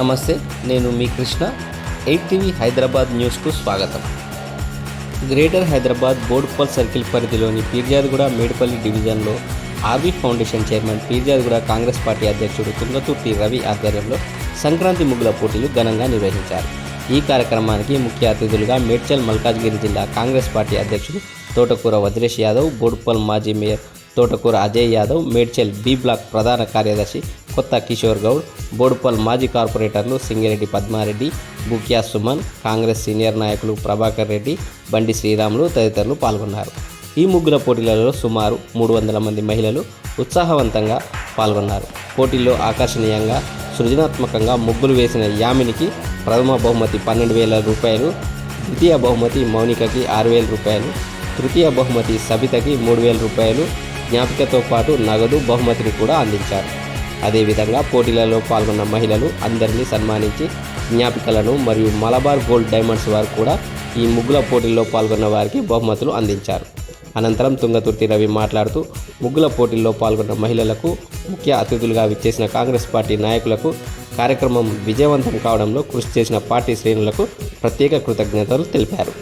నమస్తే, నేను మీ కృష్ణ. 8 టీవీ హైదరాబాద్ న్యూస్కు స్వాగతం. గ్రేటర్ హైదరాబాద్ బోడుప్పల్ సర్కిల్ పరిధిలోని పీర్జాదిగూడ మేడిపల్లి డివిజన్లో RV foundation chairman Peerzadiguda Congress party అధ్యక్షుడు తుంగతుర్తి రవి ఆధ్వర్యంలో సంక్రాంతి ముగ్గుల పోటీలు ఘనంగా నిర్వహించారు. ఈ కార్యక్రమానికి ముఖ్య అతిథులుగా మేడ్చల్ మల్కాజ్గిరి జిల్లా కాంగ్రెస్ పార్టీ అధ్యక్షుడు తోటకూర వజ్రేష్ యాదవ్, బోడుప్పల్ మాజీ మేయర్ తోటకూర అజయ్ యాదవ్, మేడ్చల్ బి బ్లాక్ ప్రధాన కార్యదర్శి కొత్త కిషోర్ గౌడ్, బోడుప్పల్ మాజీ కార్పొరేటర్లు సింగిరెడ్డి పద్మారెడ్డి, బుక్యా సుమన్, కాంగ్రెస్ సీనియర్ నాయకులు ప్రభాకర్ రెడ్డి, బండి శ్రీరాములు తదితరులు పాల్గొన్నారు. ఈ ముగ్గుల పోటీలలో సుమారు 300 మంది మహిళలు ఉత్సాహవంతంగా పాల్గొన్నారు. పోటీల్లో ఆకర్షణీయంగా సృజనాత్మకంగా ముగ్గులు వేసిన యామినికి ప్రథమ బహుమతి 12,000 రూపాయలు, ద్వితీయ బహుమతి మౌనికకి 6,000 రూపాయలు, తృతీయ బహుమతి సబితకి 3,000 రూపాయలు, జ్ఞాపికతో పాటు నగదు బహుమతిని కూడా అందించారు. అదేవిధంగా పోటీలలో పాల్గొన్న మహిళలు అందరినీ సన్మానించి జ్ఞాపికలను మరియు మలబార్ గోల్డ్ డైమండ్స్ వారు కూడా ఈ ముగ్గుల పోటీల్లో పాల్గొన్న వారికి బహుమతులు అందించారు. అనంతరం తుంగతుర్తి రవి మాట్లాడుతూ ముగ్గుల పోటీల్లో పాల్గొన్న మహిళలకు, ముఖ్య అతిథులుగా విచ్చేసిన కాంగ్రెస్ పార్టీ నాయకులకు కార్యక్రమం విజయవంతం కావడంలో కృషి చేసిన పార్టీ శ్రేణులకు ప్రత్యేక కృతజ్ఞతలు తెలిపారు.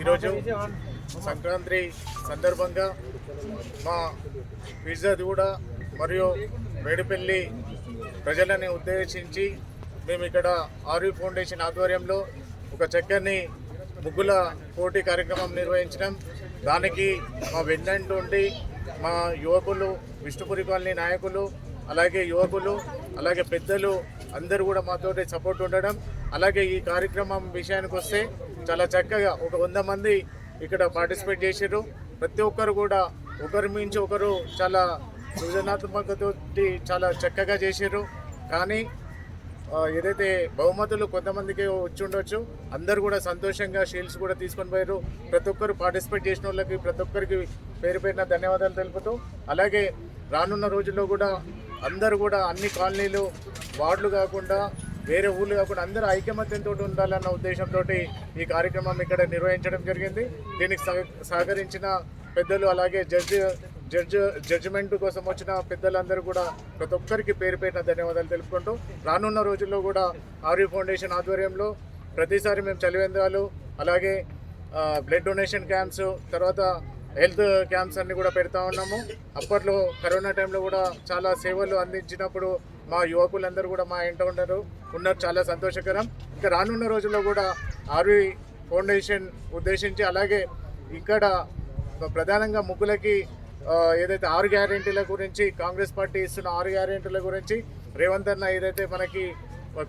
ఈరోజు సంక్రాంతి సందర్భంగా మా పీర్జాదిగూడ మరియు మేడిపల్లి ప్రజలని ఉద్దేశించి మేము ఇక్కడ ఆర్వీ ఫౌండేషన్ ఆధ్వర్యంలో ఒక చక్కని ముగ్గుల పోటీ కార్యక్రమం నిర్వహించడం. దానికి మా వెన్నంటి ఉండి మా యువకులు, విష్ణుపురి కాలనీ నాయకులు, అలాగే యువకులు, అలాగే పెద్దలు అందరూ కూడా మాతోటి సపోర్ట్ ఉండడం. అలాగే ఈ కార్యక్రమం విషయానికి వస్తే చాలా చక్కగా ఒక 100 మంది ఇక్కడ పార్టిసిపేట్ చేశారు. ప్రతి ఒక్కరు కూడా ఒకరి మించి ఒకరు చాలా సృజనాత్మకతోటి చాలా చక్కగా చేశారు. కానీ ఏదైతే బహుమతులు కొంతమందికి వచ్చి ఉండొచ్చు, అందరూ కూడా సంతోషంగా షీల్డ్స్ కూడా తీసుకొని పోయారు. ప్రతి ఒక్కరు పార్టిసిపేట్ చేసిన వాళ్ళకి ప్రతి ఒక్కరికి పేరు పేరున ధన్యవాదాలు తెలుపుతూ, అలాగే రానున్న రోజుల్లో కూడా అందరూ కూడా అన్ని కాలనీలు, వార్డులు కాకుండా వేరే ఊళ్ళు కాకుండా అందరూ ఐకమత్యంతో ఉండాలన్న ఉద్దేశంతో ఈ కార్యక్రమం ఇక్కడ నిర్వహించడం జరిగింది. దీనికి సహకరించిన పెద్దలు, అలాగే జడ్జిమెంట్ కోసం వచ్చిన పెద్దలందరూ కూడా ప్రతి ఒక్కరికి పేరు పేరున ధన్యవాదాలు తెలుపుకుంటూ, రానున్న రోజుల్లో కూడా ఆర్వీ ఫౌండేషన్ ఆధ్వర్యంలో ప్రతిసారి మేము చలివేంద్రాలు, అలాగే బ్లడ్ డొనేషన్ క్యాంప్స్, తర్వాత హెల్త్ క్యాంప్స్ అన్నీ కూడా పెడతా ఉన్నాము. అప్పట్లో కరోనా టైంలో కూడా చాలా సేవలు అందించినప్పుడు మా యువకులందరూ కూడా మా ఇంట ఉన్నారు. చాలా సంతోషకరం. ఇంకా రానున్న రోజుల్లో కూడా ఆర్వీ ఫౌండేషన్ ఉద్దేశించి, అలాగే ఇక్కడ ప్రధానంగా ముగ్గులకి ఏదైతే 6 గ్యారెంటీల గురించి కాంగ్రెస్ పార్టీ ఇస్తున్న 6 గ్యారెంటీల గురించి రేవంత్ అన్న ఏదైతే మనకి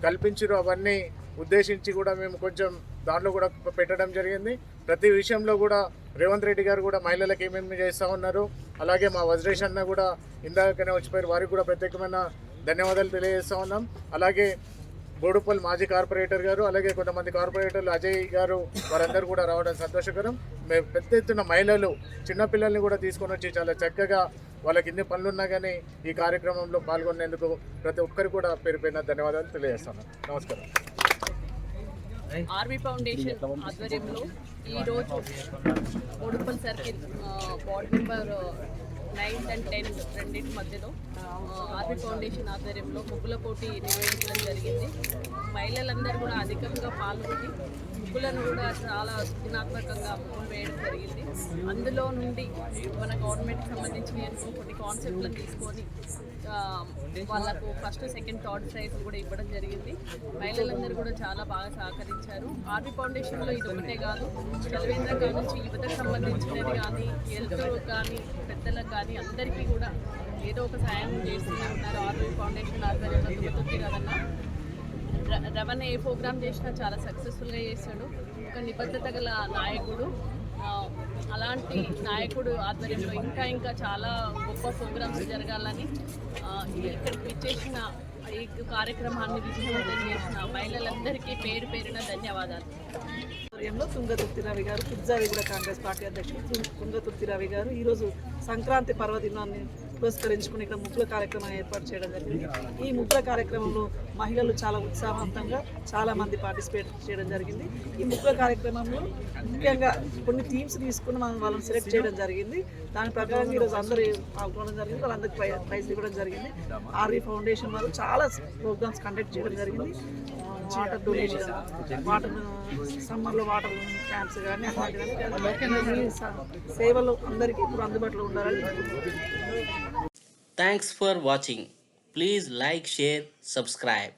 కల్పించారో అవన్నీ ఉద్దేశించి కూడా మేము కొంచెం దాంట్లో కూడా పెట్టడం జరిగింది. ప్రతి విషయంలో కూడా రేవంత్ రెడ్డి గారు కూడా మహిళలకు ఏమేమి చేస్తూ ఉన్నారు, అలాగే మా వజ్రేష్ అన్న కూడా ఇందాకనే వచ్చిపోయారు, వారికి కూడా ప్రత్యేకమైన ధన్యవాదాలు తెలియజేస్తూ ఉన్నాం. అలాగే బోడుపల్ మాజీ కార్పొరేటర్ గారు, అలాగే కొంతమంది కార్పొరేటర్లు అజయ్ గారు, వారందరూ కూడా రావడం సంతోషకరం. మేము పెద్ద ఎత్తున మహిళలు చిన్నపిల్లల్ని కూడా తీసుకొని వచ్చి చాలా చక్కగా వాళ్ళకి ఎన్ని పనులున్నా కానీ ఈ కార్యక్రమంలో పాల్గొనేందుకు ప్రతి ఒక్కరికి కూడా పేరు పేరున ధన్యవాదాలు తెలియజేస్తున్నాను. నమస్కారం. ఆర్వీ ఫౌండేషన్ ఆధ్వర్యంలో ఈరోజు Boduppal circle ward number 9 and 10 రెండింటి మధ్యలో ఆర్వీ ఫౌండేషన్ ఆధ్వర్యంలో ముగ్గుల పోటీ నిర్వహించడం జరిగింది. మహిళలందరూ కూడా అధికంగా పాల్గొని ముగ్గులను కూడా చాలా సృజనాత్మకంగా ముగ్గులు వేయడం జరిగింది. అందులో నుండి మన గవర్నమెంట్కి సంబంధించిన కొన్ని కాన్సెప్ట్లను తీసుకొని వాళ్ళకు ఫస్ట్, సెకండ్, థర్డ్ ప్రైజ్ కూడా ఇవ్వడం జరిగింది. మహిళలందరూ కూడా చాలా బాగా సహకరించారు. ఆర్వీ ఫౌండేషన్లో ఇది ఒకటే కాదు, చదివేంద్ర కాడ నుంచి యువతకు సంబంధించినది కానీ, హెల్త్ కానీ, పెద్దలకు కానీ అందరికీ కూడా ఏదో ఒక సాయం చేస్తూనే ఉన్నారు. ఆర్వీ ఫౌండేషన్ ఆధ్వర్యంలో రవణ ఏ ప్రోగ్రామ్ చేసినా చాలా సక్సెస్ఫుల్గా చేశాడు. ఒక నిబద్ధత గల నాయకుడు. అలాంటి నాయకుడు ఆధ్వర్యంలో ఇంకా చాలా గొప్ప ప్రోగ్రామ్స్ జరగాలని ఇక్కడికి విచ్చేసిన ఈ కార్యక్రమాన్ని విజయవంతం చేసిన మహిళలందరికీ పేరు పేరున ధన్యవాదాలు. తుంగతుర్తి రవి గారు, పిజ్జావిగూడ కాంగ్రెస్ పార్టీ అధ్యక్షుడు తుంగతుర్తి రవి గారు ఈరోజు సంక్రాంతి పర్వదినాన్ని పురస్కరించుకుని ఇక్కడ ముగ్గుల కార్యక్రమాన్ని ఏర్పాటు చేయడం జరిగింది. ఈ ముగ్గుల కార్యక్రమంలో మహిళలు చాలా ఉత్సాహవంతంగా చాలా మంది పార్టిసిపేట్ చేయడం జరిగింది. ఈ ముగ్గుల కార్యక్రమంలో ముఖ్యంగా కొన్ని టీమ్స్ తీసుకుని మనం వాళ్ళని సెలెక్ట్ చేయడం జరిగింది. దాని ప్రకారం ఈరోజు అందరూ పాల్గొనడం జరిగింది. వాళ్ళందరికీ ప్రైజ్ ఇవ్వడం జరిగింది. ఆర్వీ ఫౌండేషన్ వాళ్ళు చాలా ప్రోగ్రామ్స్ కండక్ట్ చేయడం జరిగింది. వాటర్ డొనేషన్, వాటర్ సమ్మర్లో వాటర్ క్యాంప్స్ కానీ అలాంటివన్నీ సేవలు అందరికీ ఇప్పుడు అందుబాటులో ఉండాలని. Thanks for watching. Please like, share, subscribe.